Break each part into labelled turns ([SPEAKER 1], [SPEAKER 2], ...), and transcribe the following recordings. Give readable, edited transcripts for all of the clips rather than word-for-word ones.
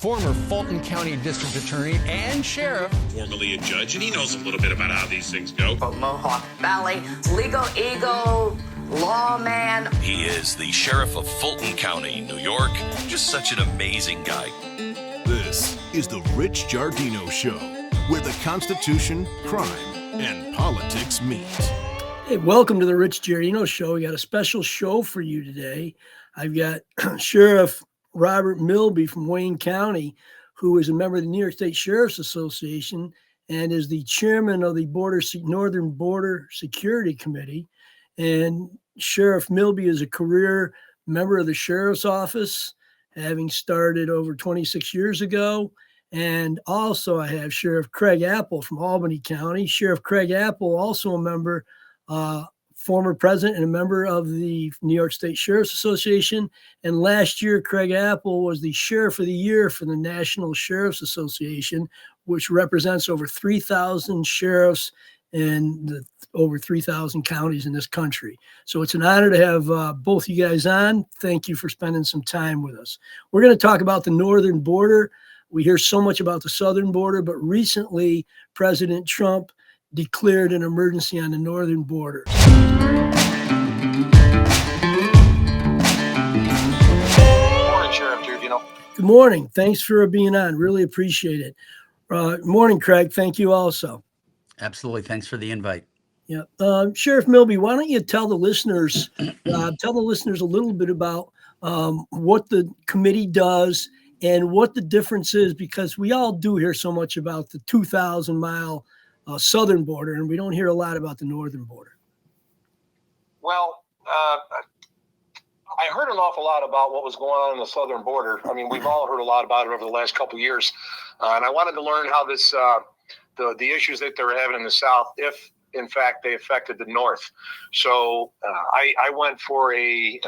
[SPEAKER 1] former Fulton County District Attorney and Sheriff.
[SPEAKER 2] Formerly a judge, and he knows a little bit about how these things go.
[SPEAKER 3] From Mohawk Valley, legal eagle, lawman.
[SPEAKER 4] He is the Sheriff of Fulton County, New York. Just such an amazing guy.
[SPEAKER 5] This is the Rich Giardino Show, where the Constitution, crime, and politics meet.
[SPEAKER 6] Hey, welcome to the Rich Giardino Show. We got a special show for you today. I've got Sheriff Robert Milby from Wayne County, who is a member of the New York State Sheriff's Association and is the chairman of the Northern Border Security Committee. And Sheriff Milby is a career member of the Sheriff's Office, having started over 26 years ago. And also I have Sheriff Craig Apple from Albany County. Sheriff Craig Apple, also a member, former president and a member of the New York State Sheriff's Association. And last year, Craig Apple was the Sheriff of the Year for the National Sheriff's Association, which represents over 3,000 sheriffs in over 3,000 counties in this country. So it's an honor to have both you guys on. Thank you for spending some time with us. We're going to talk about the northern border. We hear so much about the southern border, but recently President Trump declared an emergency on the northern border.
[SPEAKER 7] Good morning, Sheriff Giardino.
[SPEAKER 6] Good morning. Thanks for being on. Really appreciate it. Morning, Craig. Thank you also.
[SPEAKER 8] Absolutely. Thanks for the invite.
[SPEAKER 6] Yeah. Sheriff Milby, why don't you tell the listeners, a little bit about what the committee does and what the difference is, because we all do hear so much about the 2,000-mile southern border, and we don't hear a lot about the northern border.
[SPEAKER 7] Well, I heard an awful lot about what was going on in the southern border. I mean, we've all heard a lot about it over the last couple of years, and I wanted to learn how this the issues that they were having in the south, if in fact they affected the north. So I went for a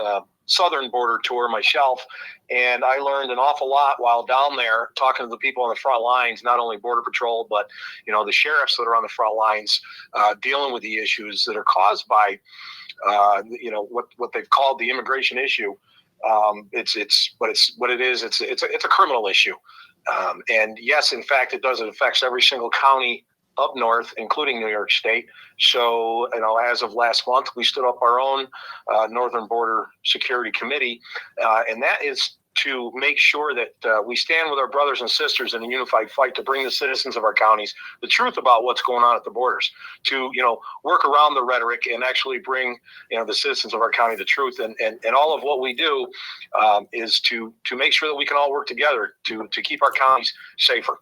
[SPEAKER 7] southern border tour myself, and I learned an awful lot while down there talking to the people on the front lines, not only Border Patrol, but the sheriffs that are on the front lines dealing with the issues that are caused by what they've called the immigration issue. It's a criminal issue. And yes, in fact, it does. It affects every single county up north, including New York State. So, as of last month, we stood up our own Northern Border Security Committee, and that is to make sure that we stand with our brothers and sisters in a unified fight to bring the citizens of our counties the truth about what's going on at the borders, to work around the rhetoric and actually bring the citizens of our county the truth. And all of what we do is to make sure that we can all work together to keep our counties safer.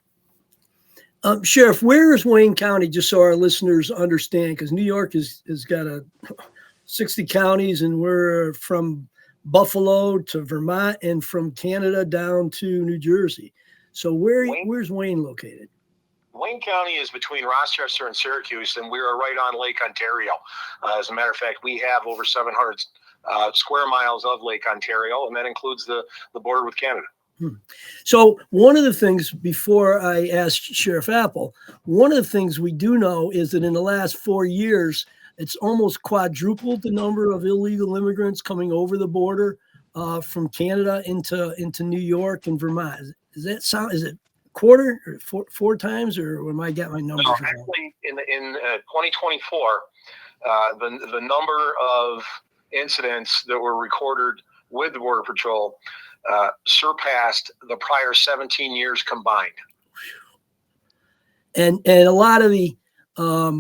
[SPEAKER 6] Sheriff, where is Wayne County, just so our listeners understand, because New York has got 60 counties, and we're from Buffalo to Vermont and from Canada down to New Jersey. So where's Wayne located?
[SPEAKER 7] Wayne County is between Rochester and Syracuse, and we are right on Lake Ontario. As a matter of fact, we have over 700 square miles of Lake Ontario, and that includes the border with Canada.
[SPEAKER 6] So one of the things, before I ask Sheriff Apple, one of the things we do know is that in the last 4 years, it's almost quadrupled the number of illegal immigrants coming over the border from Canada into New York and Vermont. Is it quarter or four times, or am I getting my numbers wrong?
[SPEAKER 7] Actually, in 2024, the number of incidents that were recorded with the Border Patrol surpassed the prior 17 years combined. And
[SPEAKER 6] a lot of the a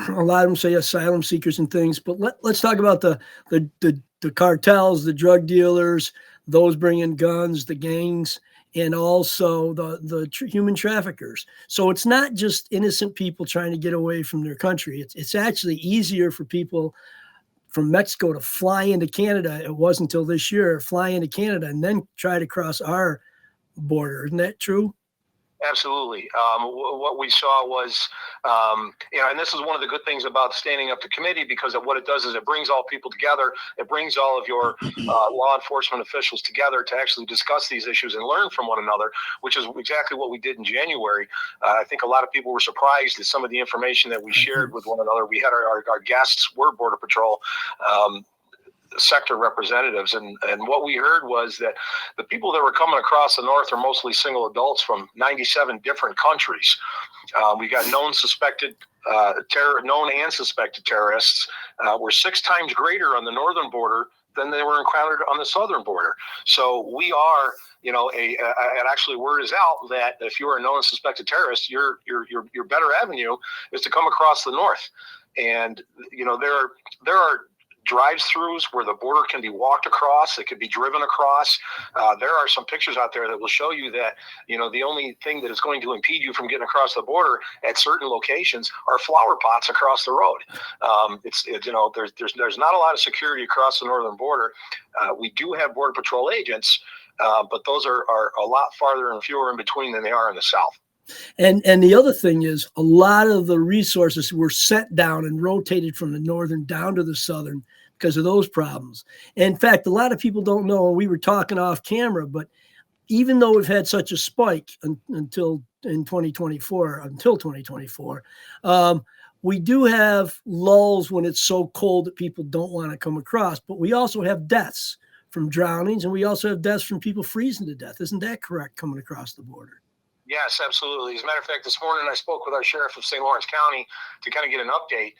[SPEAKER 6] lot of them say asylum seekers and things, but let's talk about the cartels, the drug dealers, those bringing guns, the gangs, and also the human traffickers. So it's not just innocent people trying to get away from their country. It's actually easier for people from Mexico to fly into Canada. It wasn't until this year, fly into Canada and then try to cross our border. Isn't that true?
[SPEAKER 7] Absolutely. What we saw was, and this is one of the good things about standing up the committee, because what it does is it brings all people together. It brings all of your law enforcement officials together to actually discuss these issues and learn from one another, which is exactly what we did in January. I think a lot of people were surprised at some of the information that we shared with one another. We had our guests were Border Patrol. sector representatives, and what we heard was that the people that were coming across the north are mostly single adults from 97 different countries. We got known and suspected terrorists were 6 times greater on the northern border than they were encountered on the southern border. So we are, and actually word is out that if you are a known and suspected terrorist, your better avenue is to come across the north. And there are drive-throughs where the border can be walked across, it can be driven across. There are some pictures out there that will show you that, the only thing that is going to impede you from getting across the border at certain locations are flower pots across the road. There's not a lot of security across the northern border. We do have Border Patrol agents, but those are a lot farther and fewer in between than they are in the south.
[SPEAKER 6] And the other thing is, a lot of the resources were sent down and rotated from the northern down to the southern because of those problems. In fact, a lot of people don't know, and we were talking off camera, but even though we've had such a spike until 2024, we do have lulls when it's so cold that people don't want to come across, but we also have deaths from drownings, and we also have deaths from people freezing to death. Isn't that correct, coming across the border?
[SPEAKER 7] Yes, absolutely. As a matter of fact, this morning I spoke with our sheriff of St. Lawrence County to kind of get an update.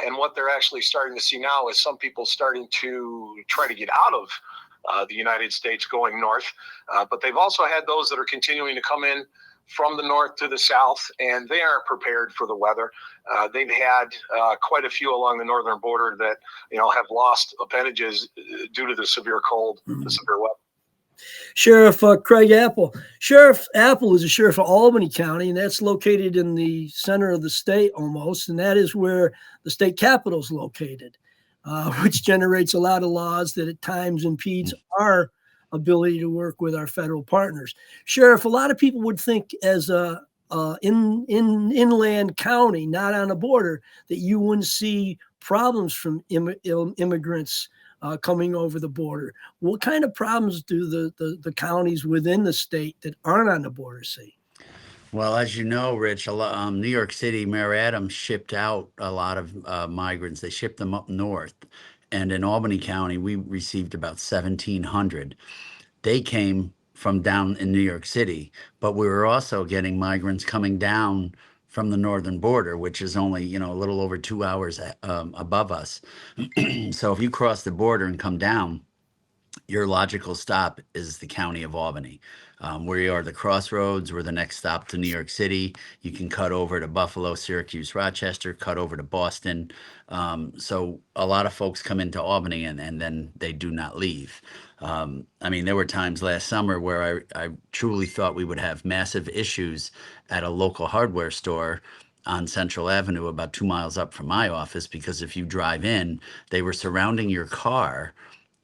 [SPEAKER 7] And what they're actually starting to see now is some people starting to try to get out of the United States going north. But they've also had those that are continuing to come in from the north to the south, and they aren't prepared for the weather. They've had quite a few along the northern border that, have lost appendages due to the severe cold, the severe weather.
[SPEAKER 6] Sheriff Craig Apple. Sheriff Apple is a sheriff of Albany County, and that's located in the center of the state almost, and that is where the state capitol is located, which generates a lot of laws that at times impedes our ability to work with our federal partners. Sheriff, a lot of people would think as a inland county, not on a border, that you wouldn't see problems from immigrants coming over the border. What kind of problems do the counties within the state that aren't on the border see?
[SPEAKER 8] Well, as you know, Rich, New York City, Mayor Adams shipped out a lot of migrants. They shipped them up north. And in Albany County, we received about 1,700. They came from down in New York City, but we were also getting migrants coming down from the northern border, which is only, a little over 2 hours above us. So if you cross the border and come down, your logical stop is the county of Albany. We are the crossroads. We're the next stop to New York City. You can cut over to Buffalo, Syracuse, Rochester, cut over to Boston. So a lot of folks come into Albany and then they do not leave. There were times last summer where I truly thought we would have massive issues at a local hardware store on Central Avenue about 2 miles up from my office, because if you drive in, they were surrounding your car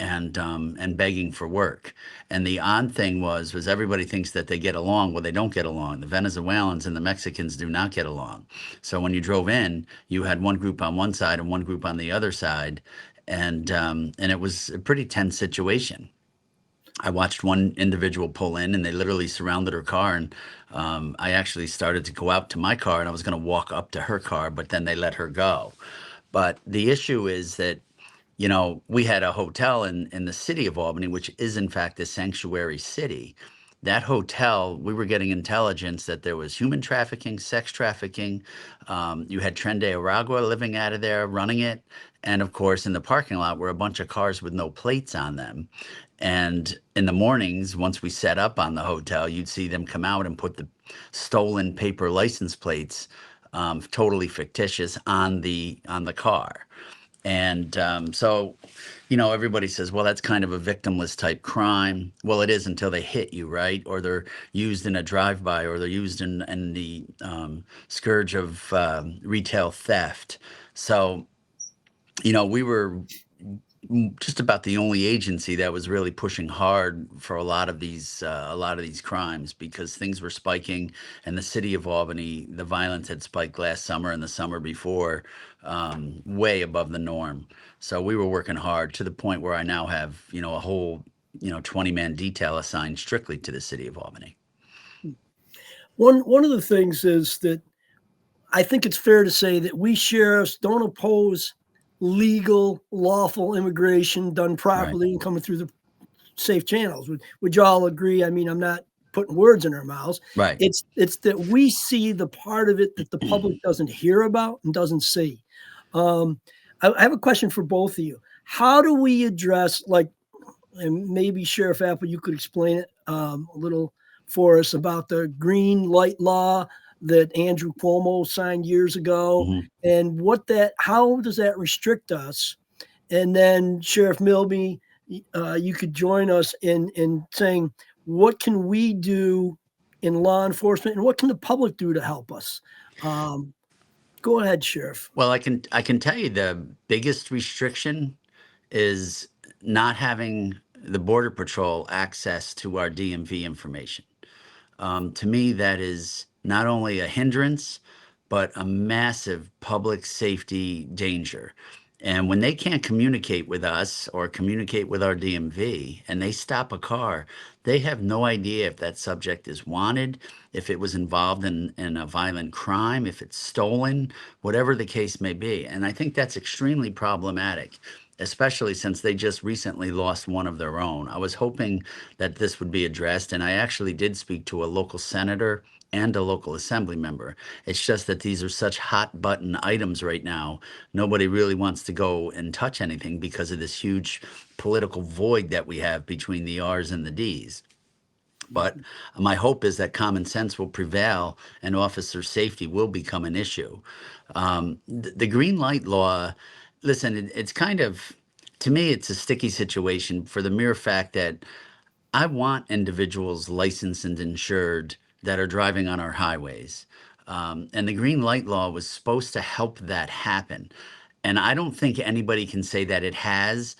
[SPEAKER 8] and begging for work. And the odd thing was everybody thinks that they get along. Well, they don't get along. The Venezuelans and the Mexicans do not get along. So when you drove in, you had one group on one side and one group on the other side. And it was a pretty tense situation. I watched one individual pull in and they literally surrounded her car. And I actually started to go out to my car and I was going to walk up to her car, but then they let her go. But the issue is that, we had a hotel in the city of Albany, which is in fact a sanctuary city. That hotel, we were getting intelligence that there was human trafficking, sex trafficking. You had Tren de Aragua living out of there, running it. And of course, in the parking lot were a bunch of cars with no plates on them. And in the mornings, once we set up on the hotel, you'd see them come out and put the stolen paper license plates, totally fictitious, on the car. And so, everybody says, well, that's kind of a victimless type crime. Well, it is until they hit you, right? Or they're used in a drive-by, or they're used in the scourge of retail theft. So, we were just about the only agency that was really pushing hard for a lot of these crimes, because things were spiking. And the city of Albany, the violence had spiked last summer and the summer before, way above the norm. So we were working hard to the point where I now have, a whole, 20-man detail assigned strictly to the city of Albany.
[SPEAKER 6] One of the things is that I think it's fair to say that we sheriffs don't oppose legal, lawful immigration done properly and coming through the safe channels. Would you all agree? I mean, I'm not putting words in our mouths.
[SPEAKER 8] Right.
[SPEAKER 6] It's that we see the part of it that the public doesn't hear about and doesn't see. I have a question for both of you. How do we address, like, and maybe Sheriff Apple, you could explain it a little for us about the green light law that Andrew Cuomo signed years ago, and how does that restrict us? And then Sheriff Milby, you could join us in saying, what can we do in law enforcement, and what can the public do to help us? Go ahead, Sheriff.
[SPEAKER 8] Well, I can tell you the biggest restriction is not having the Border Patrol access to our DMV information. To me, that is not only a hindrance, but a massive public safety danger. And when they can't communicate with us or communicate with our DMV and they stop a car, they have no idea if that subject is wanted, if it was involved in a violent crime, if it's stolen, whatever the case may be. And I think that's extremely problematic, especially since they just recently lost one of their own. I was hoping that this would be addressed, and I actually did speak to a local senator and a local assembly member. It's just that these are such hot button items right now. Nobody really wants to go and touch anything because of this huge political void that we have between the R's and the D's. But my hope is that common sense will prevail and officer safety will become an issue. The green light law, listen, it's kind of, to me, it's a sticky situation for the mere fact that I want individuals licensed and insured that are driving on our highways. And the green light law was supposed to help that happen. And I don't think anybody can say that it has.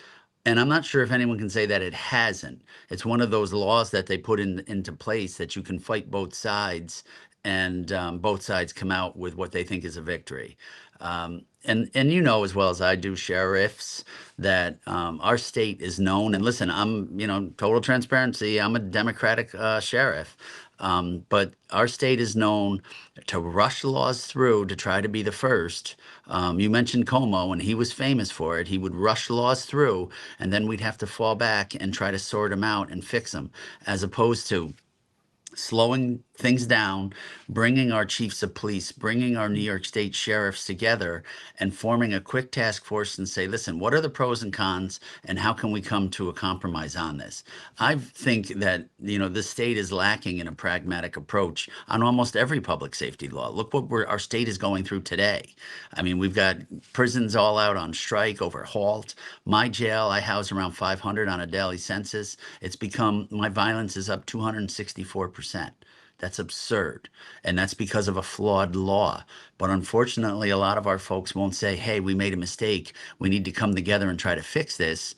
[SPEAKER 8] And I'm not sure if anyone can say that it hasn't. It's one of those laws that they put into place that you can fight both sides, and both sides come out with what they think is a victory. And you know as well as I do, sheriffs, that our state is known. And listen, I'm, total transparency, I'm a Democratic sheriff. But our state is known to rush laws through to try to be the first. You mentioned Como, and he was famous for it. He would rush laws through, and then we'd have to fall back and try to sort them out and fix them, as opposed to slowing things down, bringing our chiefs of police, bringing our New York State sheriffs together and forming a quick task force and say, listen, what are the pros and cons and how can we come to a compromise on this? I think that, the state is lacking in a pragmatic approach on almost every public safety law. Look what our state is going through today. I mean, we've got prisons all out on strike over halt. My jail, I house around 500 on a daily census. My violence is up 264%. That's absurd. And that's because of a flawed law. But unfortunately, a lot of our folks won't say, hey, we made a mistake. We need to come together and try to fix this.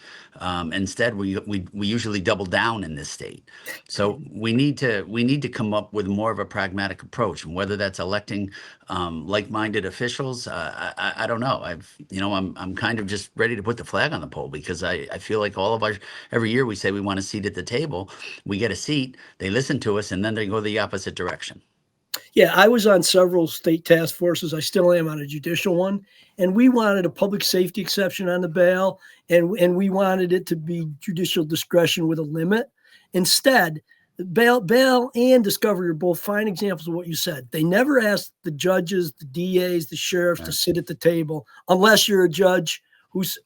[SPEAKER 8] Instead, we usually double down in this state. So we need to come up with more of a pragmatic approach. And whether that's electing like-minded officials, I don't know. I'm kind of just ready to put the flag on the pole, because I feel like every year we say we want a seat at the table. We get a seat, they listen to us, and then they go the opposite direction.
[SPEAKER 6] Yeah, I was on several state task forces. I still am on a judicial one. And we wanted a public safety exception on the bail, and we wanted it to be judicial discretion with a limit. Instead, bail and discovery are both fine examples of what you said. They never asked the judges, the DAs, the sheriffs to sit at the table, unless you're a judge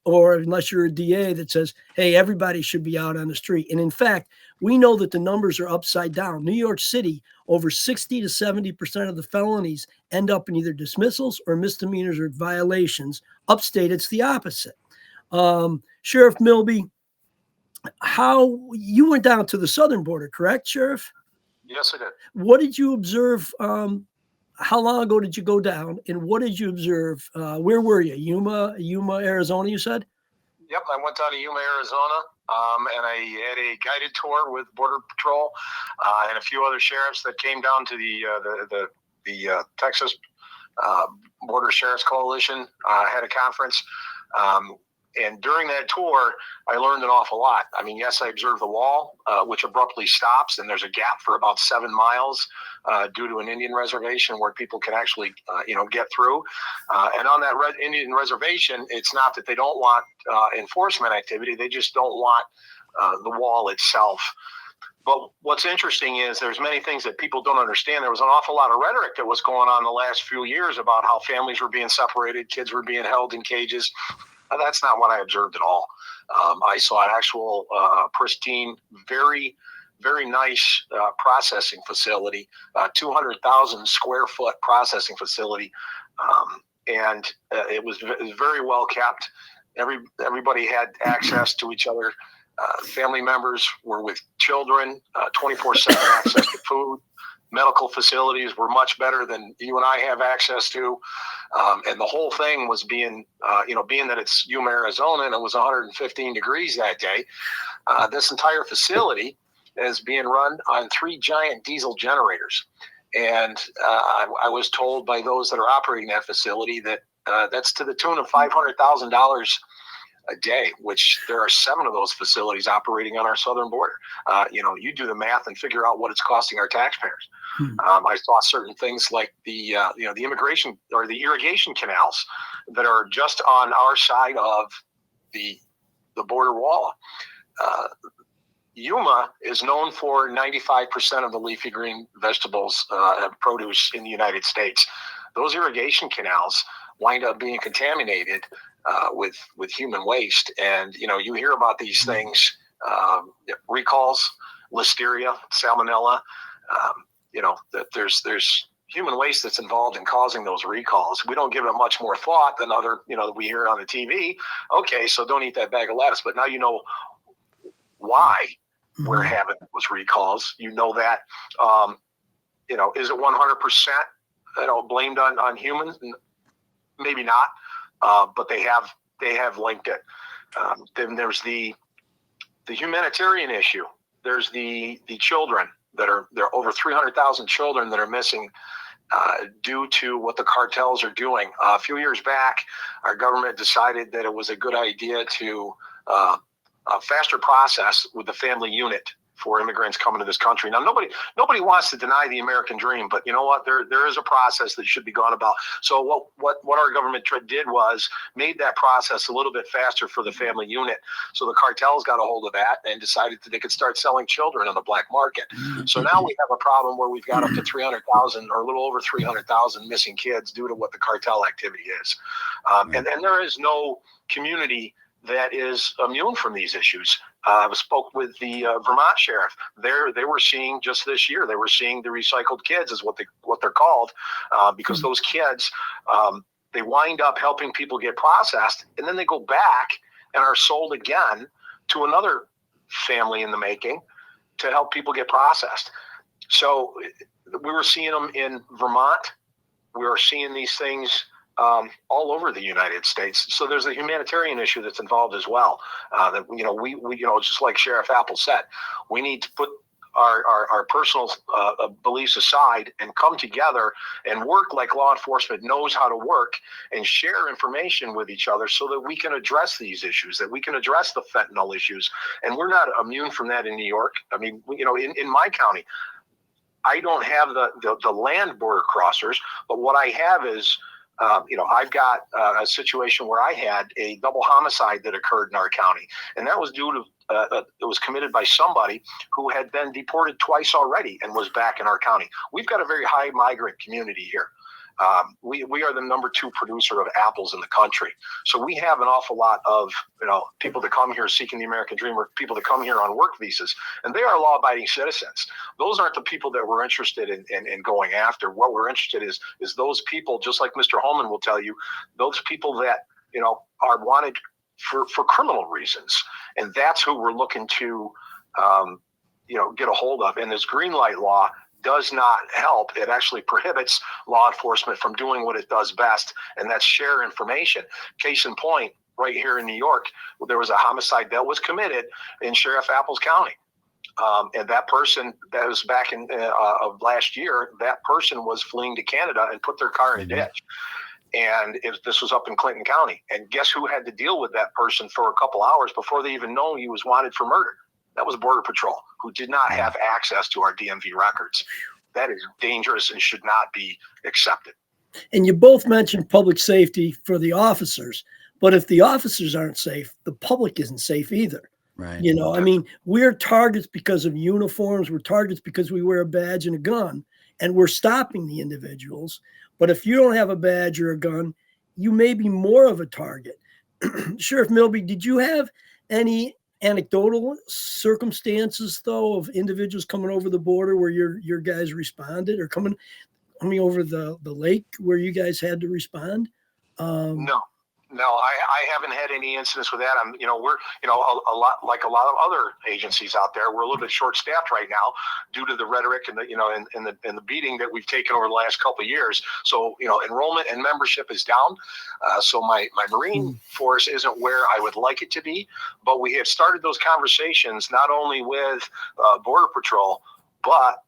[SPEAKER 6] or unless you're a DA that says, hey, everybody should be out on the street. And in fact, we know that the numbers are upside down. New York City, over 60 to 70% of the felonies end up in either dismissals or misdemeanors or violations. Upstate, it's the opposite. Sheriff Milby, how you went down to the southern border, correct, Sheriff?
[SPEAKER 7] Yes, I did.
[SPEAKER 6] What did you observe? How long ago did you go down, and what did you observe? Where were you? Yuma, Arizona, you said?
[SPEAKER 7] Yep, I went down to Yuma, Arizona, and I had a guided tour with Border Patrol and a few other sheriffs that came down to the Texas Border Sheriffs Coalition. Had a conference. And during that tour, I learned an awful lot. I mean, yes, I observed the wall, which abruptly stops, and there's a gap for about 7 miles due to an Indian reservation where people can actually, get through. And on that Indian reservation, it's not that they don't want enforcement activity; they just don't want the wall itself. But what's interesting is there's many things that people don't understand. There was an awful lot of rhetoric that was going on the last few years about how families were being separated, kids were being held in cages. That's not what I observed at all. I saw an actual pristine, very, very nice processing facility, 200,000 square foot processing facility. And it was very well kept. Everybody had access to each other. Family members were with children, 24/7 access to food. Medical facilities were much better than you and I have access to. And the whole thing was being that it's Yuma, Arizona, and it was 115 degrees that day. This entire facility is being run on 3 giant diesel generators. And I was told by those that are operating that facility that that's to the tune of $500,000 a day, which there are 7 of those facilities operating on our southern border. You do the math and figure out what it's costing our taxpayers. I saw certain things like the immigration or the irrigation canals that are just on our side of the border wall. Yuma is known for 95% of the leafy green vegetables and produce in the United States. Those irrigation canals wind up being contaminated with human waste. And, you hear about these things, recalls, listeria, salmonella, that there's human waste that's involved in causing those recalls. We don't give it much more thought than that we hear on the TV. Okay, so don't eat that bag of lettuce. But now you know why we're having those recalls. You know that, is it 100%, blamed on humans? Maybe not. But they have linked it. Then there's the humanitarian issue. There's the children there are over 300,000 children that are missing due to what the cartels are doing. A few years back, our government decided that it was a good idea to a faster process with the family unit for immigrants coming to this country. Now, nobody wants to deny the American dream, but you know what? There is a process that should be gone about. So what our government did was made that process a little bit faster for the family unit. So the cartels got a hold of that and decided that they could start selling children on the black market. So now we have a problem where we've got up to 300,000 or a little over 300,000 missing kids due to what the cartel activity is. And there is no community that is immune from these issues. I spoke with the Vermont sheriff. They were seeing just this year. They were seeing the recycled kids, is what they're called, because those kids they wind up helping people get processed, and then they go back and are sold again to another family in the making to help people get processed. So we were seeing them in Vermont. We were seeing these things all over the United States. So there's a humanitarian issue that's involved as well. That we just like Sheriff Apple said, we need to put our personal beliefs aside and come together and work like law enforcement knows how to work and share information with each other so that we can address these issues, that we can address the fentanyl issues. And we're not immune from that in New York. I mean, in my county, I don't have the land border crossers, but what I have is I've got a situation where I had a double homicide that occurred in our county, and that was due to it was committed by somebody who had been deported twice already and was back in our county. We've got a very high migrant community here. We are the number 2 producer of apples in the country. So we have an awful lot of, people that come here seeking the American dream, or people that come here on work visas, and they are law-abiding citizens. Those aren't the people that we're interested in going after. What we're interested is those people, just like Mr. Holman will tell you, those people that, are wanted for criminal reasons. And that's who we're looking to, get a hold of. And this green light law does not help. It actually prohibits law enforcement from doing what it does best, and that's share information. Case in point, right here in New York, there was a homicide that was committed in Sheriff Apples County. And that person, that was back in of last year, that person was fleeing to Canada and put their car in a ditch. And this was up in Clinton County. And guess who had to deal with that person for a couple hours before they even know he was wanted for murder? That was Border Patrol, who did not have access to our DMV records. That is dangerous and should not be accepted.
[SPEAKER 6] And you both mentioned public safety for the officers, but if the officers aren't safe, the public isn't safe either.
[SPEAKER 8] Right.
[SPEAKER 6] You know, I mean, we're targets because of uniforms. We're targets because we wear a badge and a gun, and we're stopping the individuals. But if you don't have a badge or a gun, you may be more of a target. Sheriff Milby, did you have any anecdotal circumstances, though, of individuals coming over the border where your guys responded, or coming over the lake where you guys had to respond?
[SPEAKER 7] No, I haven't had any incidents with that. We're a lot like a lot of other agencies out there. We're a little bit short-staffed right now due to the rhetoric and the beating that we've taken over the last couple of years. So enrollment and membership is down. So my Marine force isn't where I would like it to be. But we have started those conversations not only with Border Patrol, but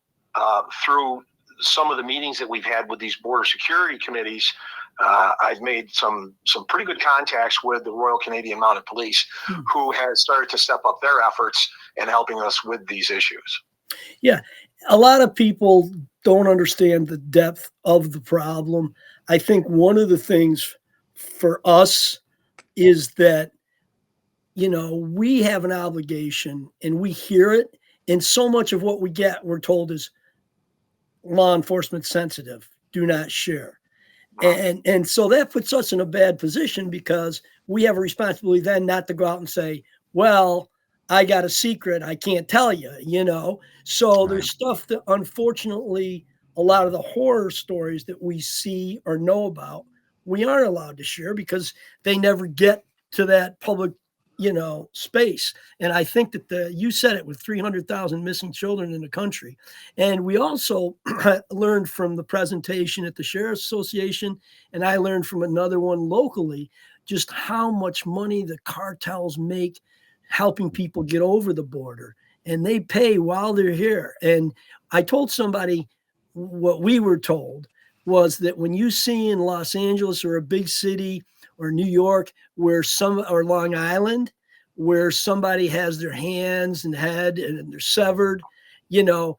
[SPEAKER 7] through some of the meetings that we've had with these border security committees. I've made some pretty good contacts with the Royal Canadian Mounted Police, who has started to step up their efforts in helping us with these issues.
[SPEAKER 6] Yeah, a lot of people don't understand the depth of the problem. I think one of the things for us is that, we have an obligation, and we hear it, and so much of what we get, we're told, is law enforcement sensitive, do not share. And so that puts us in a bad position, because we have a responsibility then not to go out and say, well, I got a secret, I can't tell you, So there's stuff that, unfortunately, a lot of the horror stories that we see or know about, we aren't allowed to share because they never get to that public, space. And I think that you said it, with 300,000 missing children in the country. And we also learned from the presentation at the Sheriff's Association, and I learned from another one locally, just how much money the cartels make helping people get over the border. And they pay while they're here. And I told somebody what we were told was that when you see in Los Angeles or a big city or New York, or Long Island, where somebody has their hands and head and they're severed, a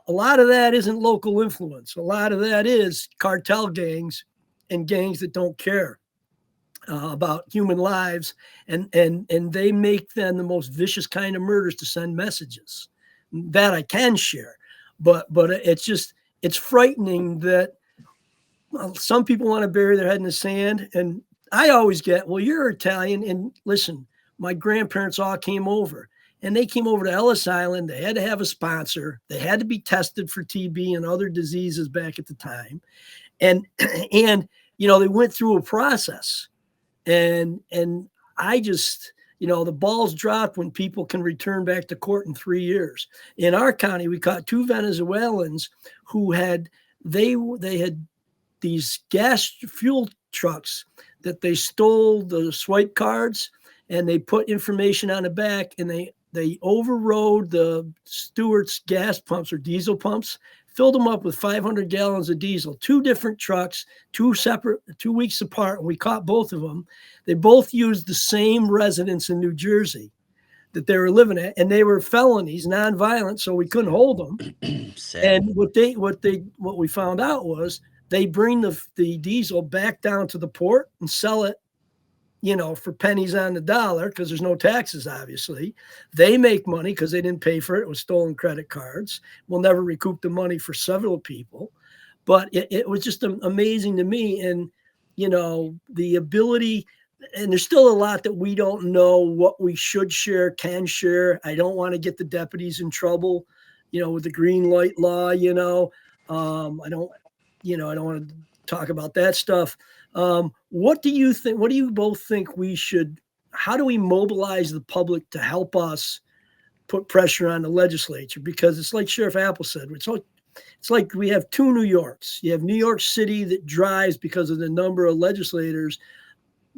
[SPEAKER 6] lot of that isn't local influence. A lot of that is cartel gangs and gangs that don't care about human lives, and they make then the most vicious kind of murders to send messages. That I can share, but it's frightening that some people want to bury their head in the sand. And I always get, well, you're Italian, and listen, my grandparents all came over, and they came over to Ellis Island. They had to have a sponsor. They had to be tested for TB and other diseases back at the time. And they went through a process, and I just, the balls dropped when people can return back to court in 3 years. In our county, we caught 2 Venezuelans who had these gas fuel trucks that they stole the swipe cards, and they put information on the back, and they overrode the Stewart's gas pumps or diesel pumps, filled them up with 500 gallons of diesel, 2 different trucks, 2 weeks apart. And we caught both of them. They both used the same residence in New Jersey that they were living at, and they were felonies, nonviolent, so we couldn't hold them. And what we found out was they bring the diesel back down to the port and sell it, for pennies on the dollar, because there's no taxes, obviously. They make money because they didn't pay for it. It was stolen credit cards. We'll never recoup the money for several people. But it was just amazing to me. And, the ability, and there's still a lot that we don't know what we should share, can share. I don't want to get the deputies in trouble, with the green light law, I don't want to talk about that stuff. What do you think? What do you both think how do we mobilize the public to help us put pressure on the legislature? Because it's like Sheriff Apple said, it's like we have 2 New Yorks. You have New York City that drives because of the number of legislators,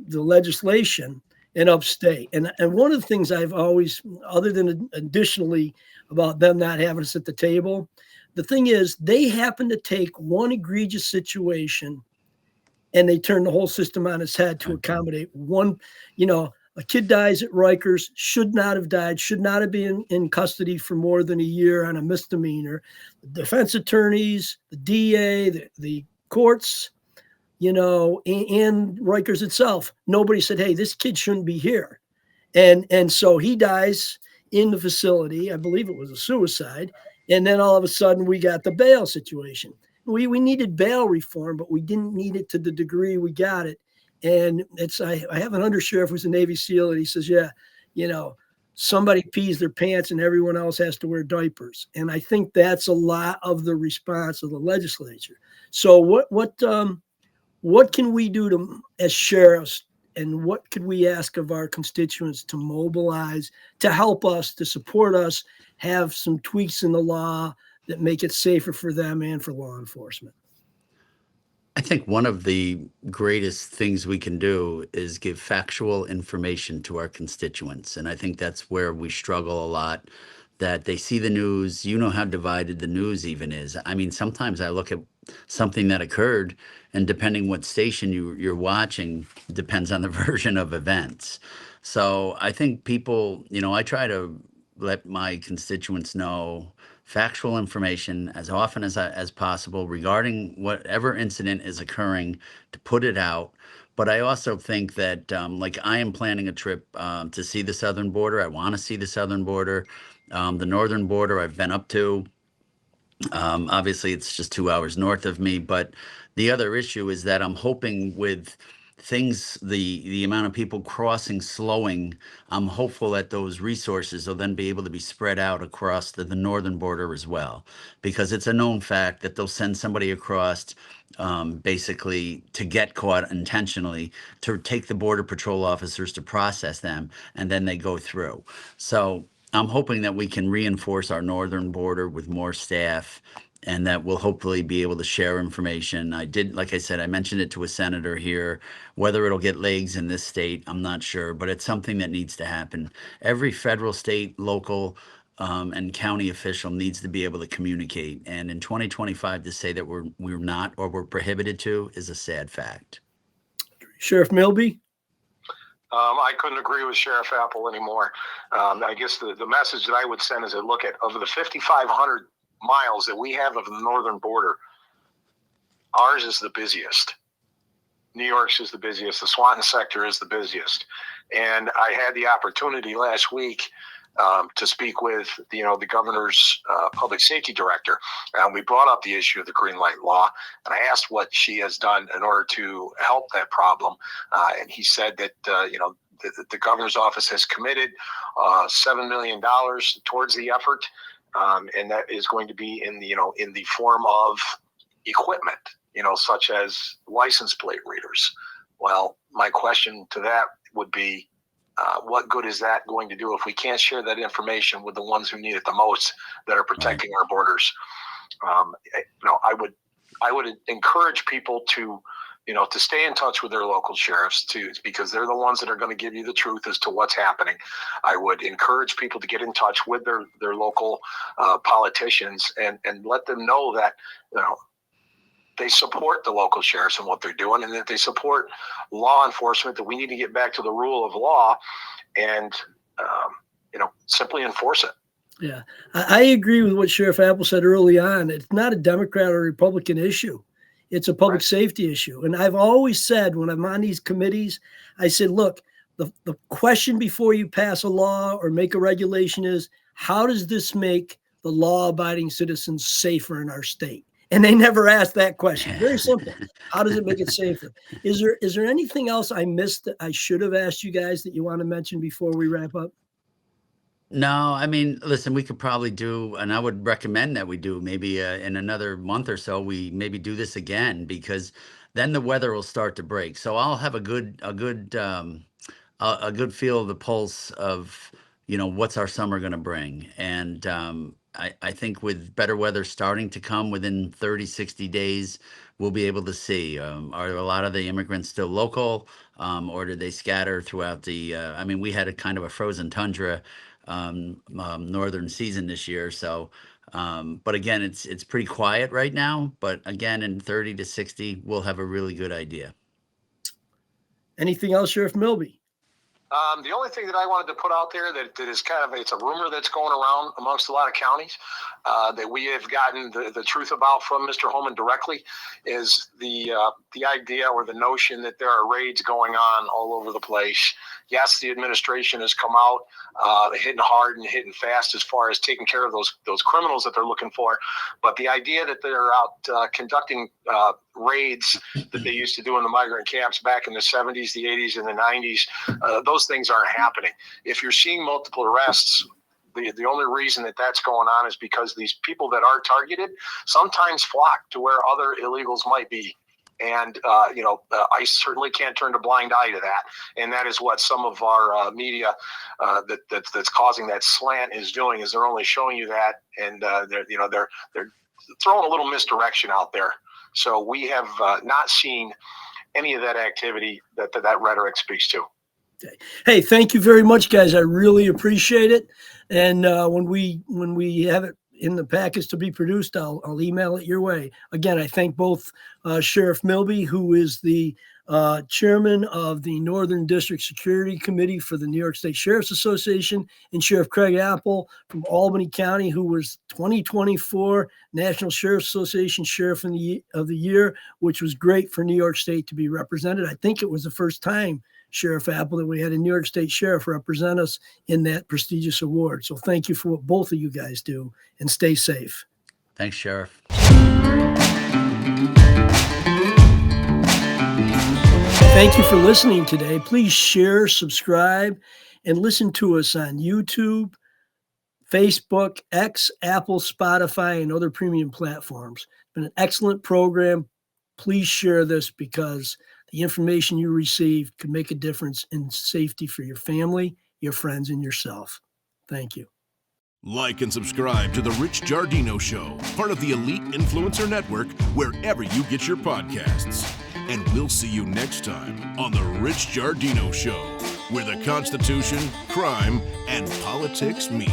[SPEAKER 6] the legislation, and upstate. And one of the things I've always, other than additionally about them not having us at the table, the thing is, they happen to take one egregious situation and they turn the whole system on its head to accommodate one. A kid dies at Rikers, should not have died, should not have been in custody for more than a year on a misdemeanor. The defense attorneys, the DA, the courts, and Rikers itself, nobody said, hey, this kid shouldn't be here. And so he dies in the facility. I believe it was a suicide. And then all of a sudden we got the bail situation. We needed bail reform, but we didn't need it to the degree we got it. And I have an undersheriff who's a Navy SEAL, and he says, yeah, somebody pees their pants and everyone else has to wear diapers. And I think that's a lot of the response of the legislature. So what can we do as sheriffs, and what could we ask of our constituents to mobilize, to help us, to support us, have some tweaks in the law that make it safer for them and for law enforcement?
[SPEAKER 8] I think one of the greatest things we can do is give factual information to our constituents. And I think that's where we struggle a lot, that they see the news, how divided the news even is. I mean, sometimes I look at something that occurred, and depending what station you're watching, depends on the version of events. So I think people, I try to let my constituents know factual information as often as possible regarding whatever incident is occurring, to put it out. But I also think that, like, I am planning a trip to see the southern border. I want to see the southern border. The northern border I've been up to. Obviously, it's just 2 hours north of me. But the other issue is that I'm hoping with things, the amount of people crossing slowing, I'm hopeful that those resources will then be able to be spread out across the northern border as well, because it's a known fact that they'll send somebody across basically to get caught intentionally, to take the border patrol officers to process them, and then they go through. So I'm hoping that we can reinforce our northern border with more staff, and that we'll hopefully be able to share information. Like I said, I mentioned it to a senator here. Whether it'll get legs in this state, I'm not sure, but it's something that needs to happen. Every federal, state, local, and county official needs to be able to communicate. And in 2025, to say that we're not, or we're prohibited to, is a sad fact.
[SPEAKER 6] Sheriff Milby?
[SPEAKER 7] I couldn't agree with Sheriff Apple anymore. I guess the message that I would send is that, look at, of the 5,500 miles that we have of the northern border, ours is the busiest. New York's is the busiest. The Swanton sector is the busiest. And I had the opportunity last week to speak with the governor's public safety director. And we brought up the issue of the green light law, and I asked what she has done in order to help that problem. And he said that the governor's office has committed $7 million towards the effort. And that is going to be in the form of equipment, such as license plate readers. Well, my question to that would be, what good is that going to do if we can't share that information with the ones who need it the most, that are protecting our borders? I would encourage people to stay in touch with their local sheriffs because they're the ones that are going to give you the truth as to what's happening. I would encourage people to get in touch with their local politicians and let them know that, they support the local sheriffs and what they're doing, and that they support law enforcement, that we need to get back to the rule of law and, simply enforce it.
[SPEAKER 6] Yeah, I agree with what Sheriff Apple said early on. It's not a Democrat or Republican issue. It's a public safety issue. And I've always said, when I'm on these committees, I said, look, the question before you pass a law or make a regulation is, how does this make the law-abiding citizens safer in our state? And they never asked that question. Very simple. How does it make it safer? Is there anything else I missed that I should have asked you guys that you want to mention before we wrap up?
[SPEAKER 8] No, I mean, listen, we could probably do, and I would recommend that we do maybe in another month or so, we maybe do this again, because then the weather will start to break. So I'll have a good feel of the pulse of, what's our summer going to bring. And I think with better weather starting to come within 30, 60 days, we'll be able to see, are a lot of the immigrants still local, or did they scatter throughout the, we had a kind of a frozen tundra northern season this year. So But again, it's pretty quiet right now. But again, in 30 to 60, we'll have a really good idea.
[SPEAKER 6] Anything else, Sheriff Milby?
[SPEAKER 7] The only thing that I wanted to put out there that is it's a rumor that's going around amongst a lot of counties that we have gotten the truth about from Mr. Holman directly is the idea or the notion that there are raids going on all over the place. Yes, the administration has come out hitting hard and hitting fast as far as taking care of those criminals that they're looking for. But the idea that they're out conducting raids that they used to do in the migrant camps back in the 70s, the 80s, and the 90s, those things aren't happening. If you're seeing multiple arrests, the only reason that that's going on is because these people that are targeted sometimes flock to where other illegals might be. And, I certainly can't turn a blind eye to that. And that is what some of our media that's causing that slant is doing, is they're only showing you that. And, they're throwing a little misdirection out there. So we have not seen any of that activity that rhetoric speaks to.
[SPEAKER 6] Okay. Hey, thank you very much, guys. I really appreciate it. And when we have it in the package to be produced, I'll email it your way. Again, I thank both Sheriff Milby, who is the chairman of the Northern District Security Committee for the New York State Sheriff's Association, and Sheriff Craig Apple from Albany County, who was 2024 National Sheriff's Association Sheriff of the Year, which was great for New York State to be represented. I think it was the first time, Sheriff Apple, that we had a New York State Sheriff represent us in that prestigious award. So thank you for what both of you guys do, and stay safe.
[SPEAKER 8] Thanks, Sheriff.
[SPEAKER 6] Thank you for listening today. Please share, subscribe, and listen to us on YouTube, Facebook, X, Apple, Spotify, and other premium platforms. It's been an excellent program. Please share this, because the information you receive could make a difference in safety for your family, your friends, and yourself. Thank you.
[SPEAKER 5] Like and subscribe to The Rich Giardino Show, part of the Elite Influencer Network, wherever you get your podcasts. And we'll see you next time on The Rich Giardino Show, where the Constitution, crime, and politics meet.